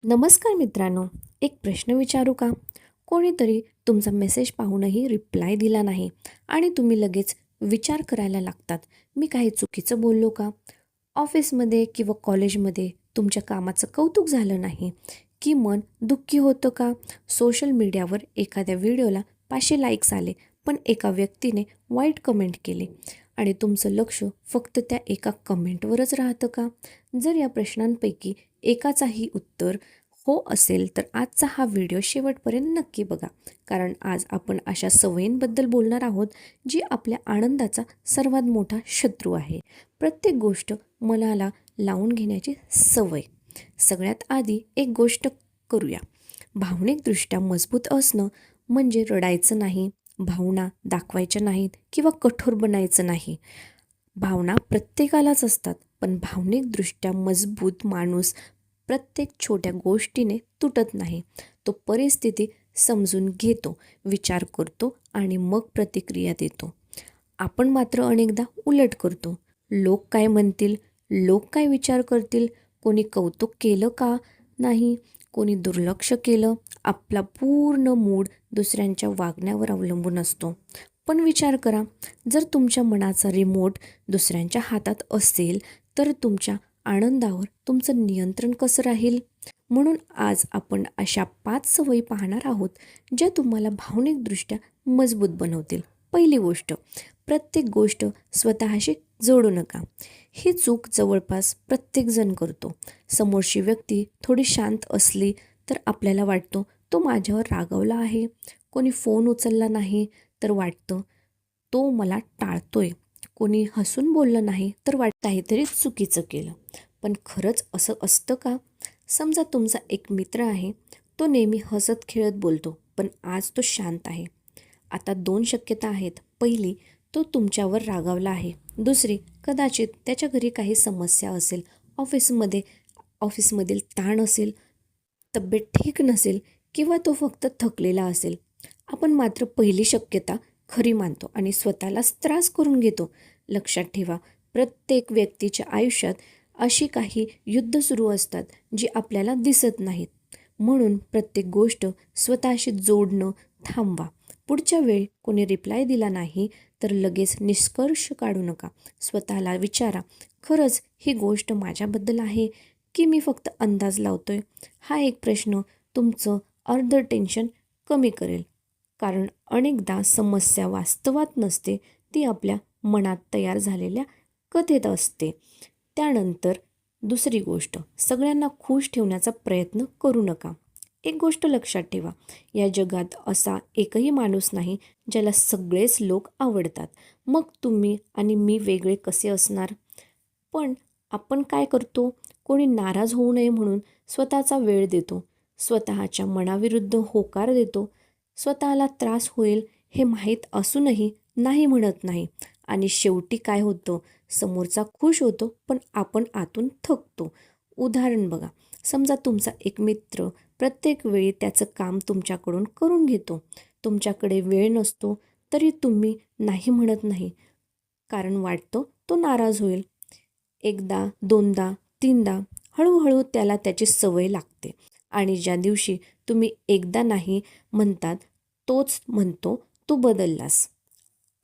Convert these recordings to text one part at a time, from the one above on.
नमस्कार मित्रांनो, एक प्रश्न विचारू का? कोणीतरी तुमचा मेसेज पाहूनही रिप्लाय दिला नाही आणि तुम्ही लगेच विचार करायला लागतात, मी काही चुकीचं बोललो का? ऑफिसमध्ये किंवा कॉलेजमध्ये तुमच्या कामाचं कौतुक झालं नाही की मन दुःखी होतं का? सोशल मीडियावर एखाद्या व्हिडिओला 500 लाईक्स आले, पण एका व्यक्तीने वाईट कमेंट केली आणि तुमचं लक्ष फक्त त्या एका कमेंटवरच राहतं का? जर या प्रश्नांपैकी एकाचाही उत्तर हो असेल तर आजचा हा व्हिडिओ शेवटपर्यंत नक्की बघा, कारण आज आपण अशा सवयींबद्दल बोलणार आहोत जी आपल्या आनंदाचा सर्वात मोठा शत्रू आहे. प्रत्येक गोष्ट मनाला लावून घेण्याची सवय. सगळ्यात आधी एक गोष्ट करूया. भावनिकदृष्ट्या मजबूत असणं म्हणजे रडायचं नाही, भावना दाखवायच्या नाहीत किंवा कठोर बनायचं नाही. भावना प्रत्येकालाच असतात, पण भावनिकदृष्ट्या मजबूत माणूस प्रत्येक छोट्या गोष्टीने तुटत नाही. तो परिस्थिती समजून घेतो, विचार करतो आणि मग प्रतिक्रिया देतो. आपण मात्र अनेकदा उलट करतो. लोक काय म्हणतील, लोक काय विचार करतील, कोणी कौतुक केलं का नाही, कोणी दुर्लक्ष केलं. आपला पूर्ण मूड दुसऱ्यांच्या वागण्यावर अवलंबून असतो. पण विचार करा, जर तुमच्या मनाचा रिमोट दुसऱ्यांच्या हातात असेल तर तुमच्या आनंदावर तुमचं नियंत्रण कसं राहील? म्हणून आज आपण अशा 5 सवयी पाहणार आहोत ज्या तुम्हाला भावनिकदृष्ट्या मजबूत बनवतील. पहिली गोष्ट, प्रत्येक गोष्ट स्वतःशी जोडू नका. ही चूक जवळपास प्रत्येकजण करतो. समोरची व्यक्ती थोडी शांत असली तर आपल्याला वाटतं तो माझ्यावर रागावला आहे. कोणी फोन उचलला नाही तर वाटतं तो मला टाळतोय. कोणी हसून बोललं नाही तर वाटतं काहीतरी चुकीचं केलं. पण खरंच असं असतं का? समजा तुमचा एक मित्र आहे, तो नेहमी हसत खेळत बोलतो, पण आज तो शांत आहे. आता 2 शक्यता आहेत. पहिली, तो तुमच्यावर रागावला आहे. दुसरी, कदाचित त्याच्या घरी काही समस्या असेल, ऑफिसमध्ये ऑफिसमधील ताण असेल, तब्येत ठीक नसेल किंवा तो फक्त थकलेला असेल. आपण मात्र पहिली शक्यता खरी मानतो आणि स्वतःलाच त्रास करून घेतो. लक्षात ठेवा, प्रत्येक व्यक्तीच्या आयुष्यात अशी काही युद्ध सुरू असतात जी आपल्याला दिसत नाहीत. म्हणून प्रत्येक गोष्ट स्वतःशी जोडणं थांबवा. पुढच्या वेळी कोणी रिप्लाय दिला नाही तर लगेच निष्कर्ष काढू नका. स्वतःला विचारा, खरंच ही गोष्ट माझ्याबद्दल आहे की मी फक्त अंदाज लावतोय? हा एक प्रश्न तुमचं अर्धं टेन्शन कमी करेल. कारण अनेकदा समस्या वास्तवात नसते, ती आपल्या मनात तयार झालेल्या कथेत असते. त्यानंतर दुसरी गोष्ट, सगळ्यांना खुश ठेवण्याचा प्रयत्न करू नका. एक गोष्ट लक्षात ठेवा, या जगात असा एकही माणूस नाही ज्याला सगळेच लोक आवडतात. मग तुम्ही आणि मी वेगळे कसे असणार? पण आपण काय करतो? कोणी नाराज होऊ नये म्हणून स्वतःचा वेळ देतो, स्वतःच्या मनाविरुद्ध होकार देतो, स्वतःला त्रास होईल हे माहीत असूनही नाही म्हणत नाही. आणि शेवटी काय होतं? समोरचा खुश होतो, पण आपण आतून थकतो. उदाहरण बघा, समजा तुमचा एक मित्र प्रत्येक वेळी त्याचं काम तुमच्याकडून करून घेतो. तुमच्याकडे वेळ नसतो तरी तुम्ही नाही म्हणत नाही, कारण वाटतं तो नाराज होईल. एकदा, दोनदा, तीनदा हळूहळू त्याला त्याची सवय लागते आणि ज्या दिवशी तुम्ही एकदा नाही म्हणतात, तोच म्हणतो तू बदललास.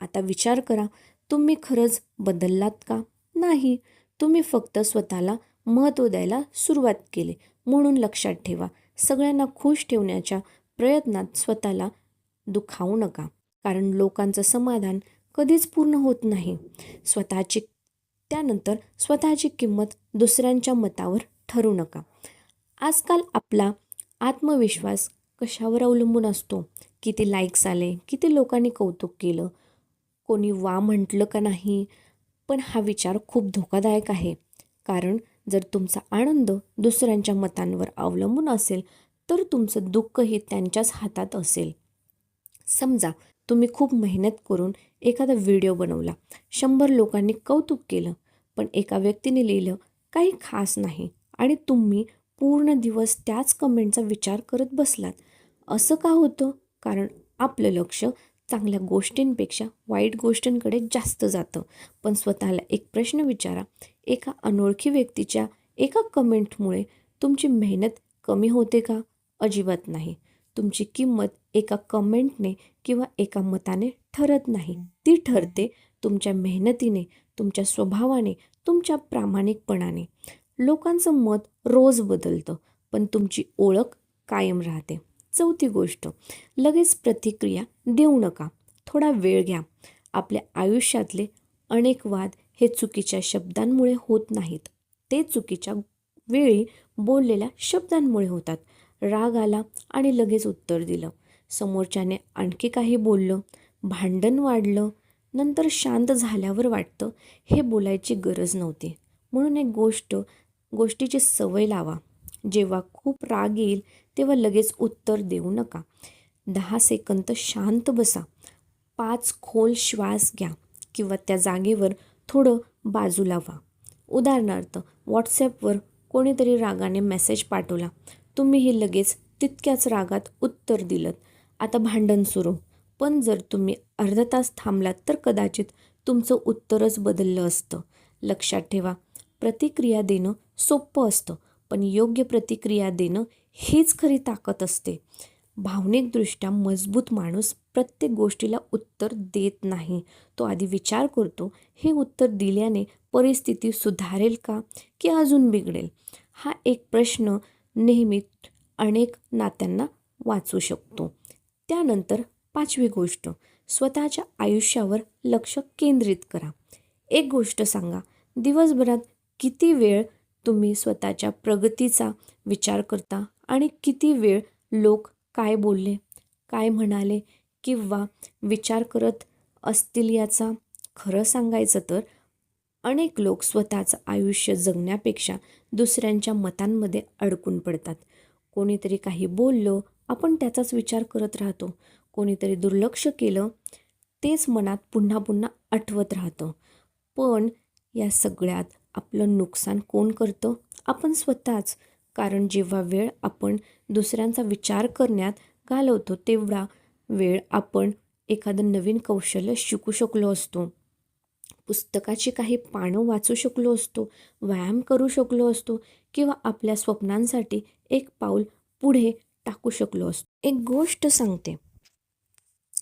आता विचार करा, तुम्ही खरंच बदललात का? नाही. तुम्ही फक्त स्वतःला महत्त्व द्यायला सुरुवात केली. म्हणून लक्षात ठेवा, सगळ्यांना खुश ठेवण्याच्या प्रयत्नात स्वतःला दुखावू नका. कारण लोकांचं समाधान कधीच पूर्ण होत नाही. स्वतःची त्यानंतर स्वतःची किंमत दुसऱ्यांच्या मतावर ठरवू नका. आजकाल आपला आत्मविश्वास कशावर अवलंबून असतो? किती लाईक्स आले, किती लोकांनी कौतुक केलं, कोणी वा म्हटलं का नाही? पण हा विचार खूप धोकादायक आहे. कारण जर तुमचा आनंद दुसऱ्यांच्या मतांवर अवलंबून असेल तर तुमचं दुःखही त्यांच्याच हातात असेल. समजा तुम्ही खूप मेहनत करून एखादा व्हिडिओ बनवला, 100 लोकांनी कौतुक केलं, पण एका व्यक्तीने लिहिलं काही खास नाही आणि तुम्ही पूर्ण दिवस त्याच कमेंटचा विचार करत बसलात. असं का होतं? कारण आपलं लक्ष चांगल्या गोष्टींपेक्षा वाईट गोष्टींकडे जास्त जातं. पण स्वतःला एक प्रश्न विचारा, एका अनोळखी व्यक्तीच्या एका कमेंटमुळे तुमची मेहनत कमी होते का? अजिबात नाही. तुमची किंमत एका कमेंटने किंवा एका मताने ठरत नाही. ती ठरते तुमच्या मेहनतीने, तुमच्या स्वभावाने, तुमच्या प्रामाणिकपणाने. लोकांचं मत रोज बदलतं, पण तुमची ओळख कायम राहते. चौथी गोष्ट, लगेच प्रतिक्रिया देऊ नका. थोडा वेळ घ्या. आपल्या आयुष्यातले अनेक वाद हे चुकीच्या शब्दांमुळे होत नाहीत. ते चुकीच्या वेळी बोललेल्या शब्दांमुळे होतात. राग आला आणि लगेच उत्तर दिलं. समोरच्याने आणखी काही बोललं, भांडण वाढलं, नंतर शांत झाल्यावर वाटतं हे बोलायची गरज नव्हती. म्हणून एक गोष्टीची सवय लावा. जेव्हा खूप राग येईल तेव्हा लगेच उत्तर देऊ नका. 10 सेकंद शांत बसा. 5 खोल श्वास घ्या किंवा त्या जागेवर थोडं बाजूला व्हा. उदाहरणार्थ, व्हॉट्सॲपवर कोणीतरी रागाने मेसेज पाठवला. तुम्हीही लगेच तितक्याच रागात उत्तर दिलंत. आता भांडण सुरू. पण जर तुम्ही अर्धा तास थांबलात तर कदाचित तुमचं उत्तरच बदललं असतं. लक्षात ठेवा, प्रतिक्रिया देणं सोपं असतं, पण योग्य प्रतिक्रिया देणं हीच खरी ताकद असते. भावनिकदृष्ट्या मजबूत माणूस प्रत्येक गोष्टीला उत्तर देत नाही. तो आधी विचार करतो, हे उत्तर दिल्याने परिस्थिती सुधारेल का की अजून बिघडेल? हा एक प्रश्न नेहमी अनेक नात्यांना वाचू शकतो. त्यानंतर 5वी गोष्ट, स्वतःच्या आयुष्यावर लक्ष केंद्रित करा. एक गोष्ट सांगा, दिवसभरात किती वेळ तुम्ही स्वतःच्या प्रगतीचा विचार करता आणि किती वेळ लोक काय बोलले, काय म्हणाले किंवा विचार करत असतील याचा? खरं सांगायचं तर अनेक लोक स्वतःचं आयुष्य जगण्यापेक्षा दुसऱ्यांच्या मतांमध्ये अडकून पडतात. कोणीतरी काही बोललं, आपण त्याचाच विचार करत राहतो. कोणीतरी दुर्लक्ष केलं, तेच मनात पुन्हा पुन्हा आठवत राहतं. पण या सगळ्यात आपलं नुकसान कोण करतं? आपण स्वतःच. कारण जेव्हा वेळ आपण दुसऱ्यांचा विचार करण्यात घालवतो तेवढा वेळ आपण एखादं नवीन कौशल्य शिकू शकलो असतो, पुस्तकाची काही पानं वाचू शकलो असतो, व्यायाम करू शकलो असतो किंवा आपल्या स्वप्नांसाठी एक पाऊल पुढे टाकू शकलो असतो. एक गोष्ट सांगते,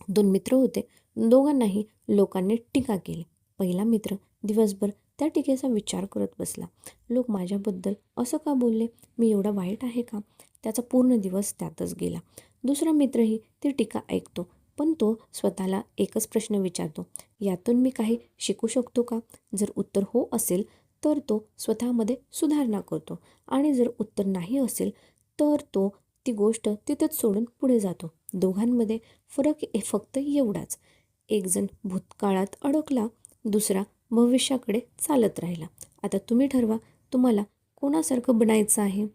2 मित्र होते. दोघांनाही लोकांनी टीका केली. पहिला मित्र दिवसभर त्या टीकेचा विचार करत बसला. लोक माझ्याबद्दल असं का बोलले? मी एवढा वाईट आहे का? त्याचा पूर्ण दिवस त्यातच गेला. दुसरा मित्रही ती टीका ऐकतो, पण तो स्वतःला एकच प्रश्न विचारतो, यातून मी काही शिकू शकतो का? जर उत्तर हो असेल तर तो स्वतःमध्ये सुधारणा करतो आणि जर उत्तर नाही असेल तर तो ती गोष्ट तिथंच सोडून पुढे जातो. दोघांमध्ये फरक फक्त एवढाच, एक जण भूतकाळात अडकला, दुसरा भविष्याकडे चालत राहिला. आता तुम्ही ठरवा, तुम्हाला कोणासारखं बनायचं आहे.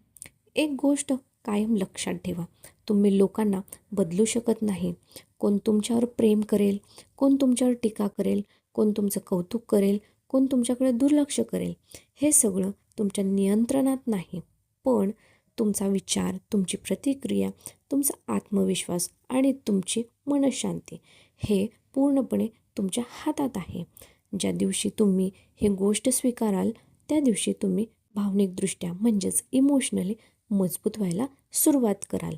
एक गोष्ट कायम लक्षात ठेवा, तुम्ही लोकांना बदलू शकत नाही. कोण तुमच्यावर प्रेम करेल, कोण तुमच्यावर टीका करेल, कोण तुमचं कौतुक करेल, कोण तुमच्याकडे दुर्लक्ष करेल, हे सगळं तुमच्या नियंत्रणात नाही. पण तुमचा विचार, तुमची प्रतिक्रिया, तुमचा आत्मविश्वास आणि तुमची मनःशांती हे पूर्णपणे तुमच्या हातात आहे. ज्या दिवशी तुम्ही ही गोष्ट स्वीकाराल त्या दिवशी तुम्ही भावनिकदृष्ट्या म्हणजेच इमोशनली मजबूत व्हायला सुरुवात कराल.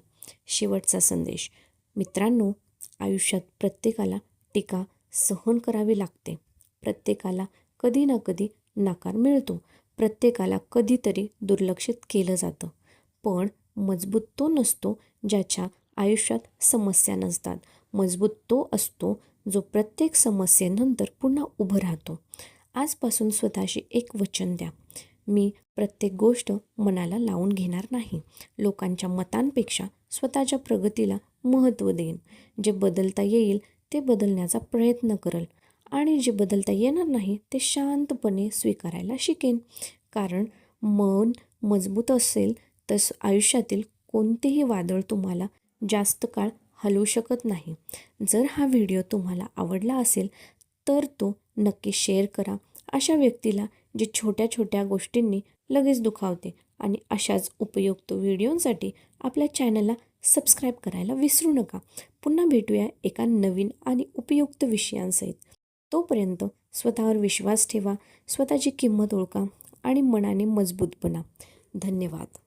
शेवटचा संदेश, मित्रांनो, आयुष्यात प्रत्येकाला टीका सहन करावी लागते. प्रत्येकाला कधी ना कधी नकार मिळतो. प्रत्येकाला कधीतरी दुर्लक्षित केलं जातं. पण मजबूत तो नसतो ज्याच्या आयुष्यात समस्या नसतात. मजबूत तो असतो जो प्रत्येक समस्येनंतर पुन्हा उभं राहतो. आजपासून स्वतःशी एक वचन द्या, मी प्रत्येक गोष्ट मनाला लावून घेणार नाही. लोकांच्या मतांपेक्षा स्वतःच्या प्रगतीला महत्त्व देईन. जे बदलता येईल ते बदलण्याचा प्रयत्न करेल आणि जे बदलता येणार नाही ते शांतपणे स्वीकारायला शिकेन. कारण मन मजबूत असेल तर आयुष्यातील कोणतेही वादळ तुम्हाला जास्त काळ हलवू शकत नाही. जर हा व्हिडिओ तुम्हाला आवडला असेल तर तो नक्की शेअर करा अशा व्यक्तीला जे छोट्या छोट्या गोष्टींनी लगेच दुखावते. आणि अशाच उपयुक्त व्हिडिओंसाठी आपल्या चॅनलला सबस्क्राईब करायला विसरू नका. पुन्हा भेटूया एका नवीन आणि उपयुक्त विषयांसहित. तोपर्यंत स्वतःवर विश्वास ठेवा, स्वतःची किंमत ओळखा आणि मनाने मजबूत बना. धन्यवाद.